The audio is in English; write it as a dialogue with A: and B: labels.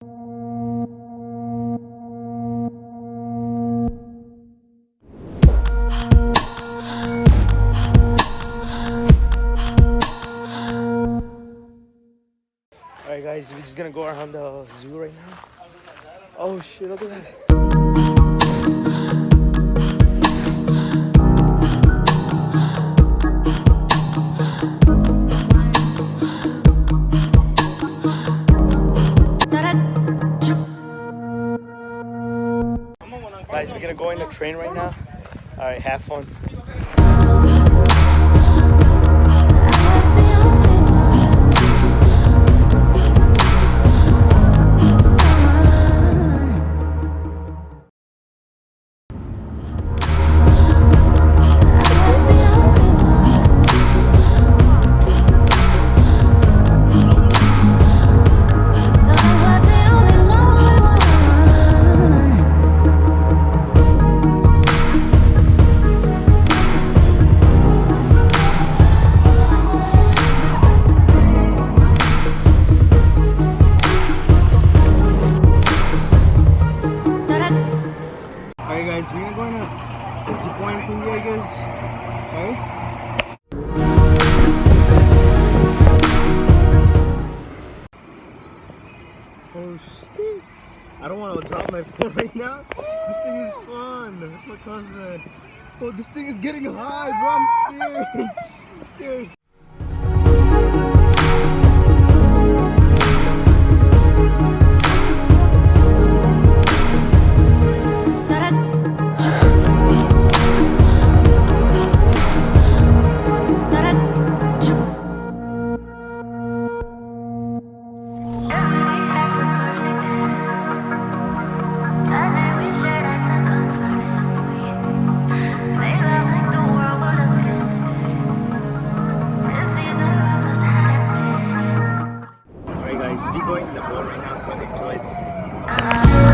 A: Alright guys, we're just gonna go around the zoo right now. Oh shit, look at that. Guys, we're gonna go in the train right now. Alright, have fun. Alright guys, we're gonna go in a zip line thingy, I guess. Alright? Oh shit. I don't want to drop my phone right now. This thing is fun. That's my cousin. Oh, this thing is getting high, bro. I'm scared. I'm scared. Alright guys, we're going in the boat right now, so enjoy it.